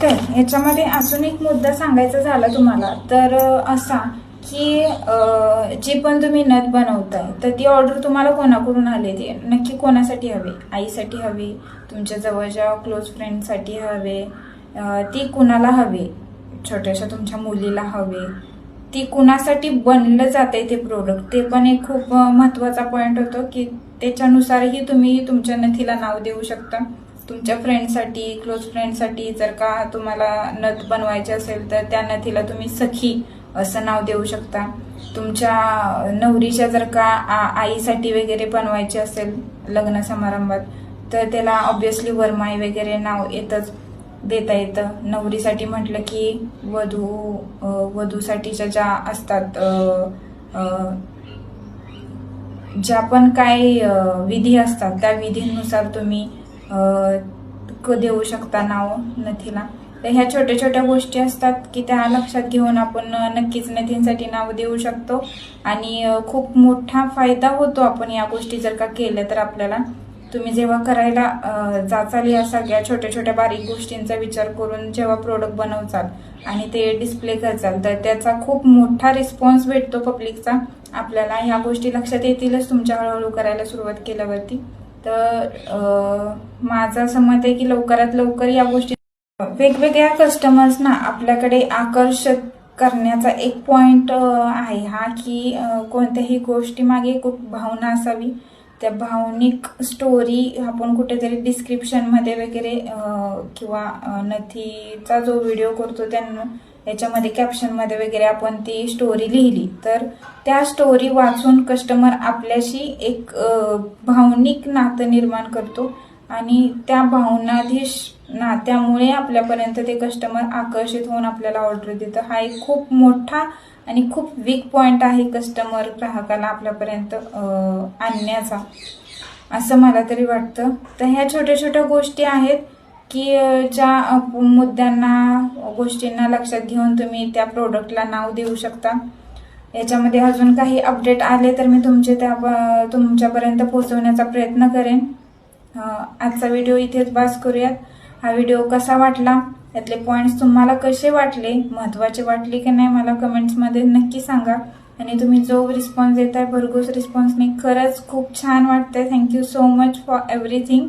तर ह्याच्यामध्ये अजून एक मुद्दा सांगायचा झाला तुम्हाला तर असा की जी पण तुम्ही नथ बनवताय तर ती ऑर्डर तुम्हाला कोणाकडून आलेली आहे, नक्की कोणासाठी हवी? आईसाठी हवी, तुमच्या जवळच्या क्लोज फ्रेंडसाठी हवे, ती कुणाला हवी, छोट्याशा तुमच्या मुलीला हवे, ती कुणासाठी बनलं जाते ते प्रोडक्ट, ते पण एक खूप महत्त्वाचा पॉईंट होतो की त्याच्यानुसारही तुम्ही तुमच्या नथीला नाव देऊ शकता. तुमच्या फ्रेंडसाठी, क्लोज फ्रेंडसाठी जर का तुम्हाला नथ बनवायची असेल तर त्या नथीला तुम्ही सखी असं नाव देऊ शकता. तुमच्या नवरीच्या जर का आईसाठी वगैरे बनवायची असेल लग्न समारंभात तर त्याला ऑब्व्हियसली वरमाई वगैरे नाव येतच, देता येतं. नवरीसाठी म्हटलं की वधूसाठीच्या ज्या असतात ज्या पण काही विधी असतात त्या विधींनुसार तुम्ही देऊ शकता नाव नथीला. तर ह्या छोट्या छोट्या गोष्टी असतात की त्या लक्षात घेऊन आपण नक्कीच नथींसाठी नाव देऊ शकतो आणि खूप मोठा फायदा होतो आपण या गोष्टी जर का केल्या तर आपल्याला. तुम्ही जेव्हा करायला जाचाल या सगळ्या छोट्या छोट्या बारीक गोष्टींचा विचार करून जेव्हा प्रोडक्ट बनवचाल आणि ते डिस्प्ले करचाल तर त्याचा खूप मोठा रिस्पॉन्स भेटतो पब्लिकचा आपल्याला. ह्या गोष्टी लक्षात येतीलच तुमच्या हळूहळू करायला सुरुवात केल्यावरती. तर माझं असं मत आहे की लवकरात लवकर या गोष्टी वेगवेगळ्या कस्टमर्सना आपल्याकडे आकर्षित करण्याचा एक पॉइंट आहे हा की कोणत्याही गोष्टी मागे खूप भावना असावी. त्या भावनिक स्टोरी आपण कुठेतरी डिस्क्रिप्शनमध्ये वगैरे किंवा नथीचा जो व्हिडिओ करतो त्यांना याच्यामध्ये कॅप्शनमध्ये वगैरे आपण ती स्टोरी लिहिली तर त्या स्टोरी वाचून कस्टमर आपल्याशी एक भावनिक नातं निर्माण करतो आणि त्या भावनाधीश नात्यामुळे आपल्यापर्यंत ते कस्टमर आकर्षित होऊन आपल्याला ऑर्डर देतं. हा एक खूप मोठा आणि खूप वीक पॉइंट आहे कस्टमर ग्राहकाला आपल्यापर्यंत आणण्याचा, असं मला तरी वाटतं. तर ह्या छोट्या छोट्या गोष्टी आहेत की ज्या मुद्द्यांना गोष्टींना लक्षात घेऊन तुम्ही त्या प्रोडक्टला नाव देऊ शकता. याच्यामध्ये अजून काही अपडेट आले तर मी तुमच्यापर्यंत पोहोचवण्याचा प्रयत्न करेन. आजचा व्हिडिओ इथेच बास करूयात. हा व्हिडिओ कसा वाटला, यातले पॉइंट्स तुम्हाला कसे वाटले, महत्त्वाचे वाटले की नाही मला कमेंट्समध्ये नक्की सांगा. आणि तुम्ही जो रिस्पॉन्स देताय भरघोस रिस्पॉन्सने खरंच खूप छान वाटतंय. Thank you so much for everything.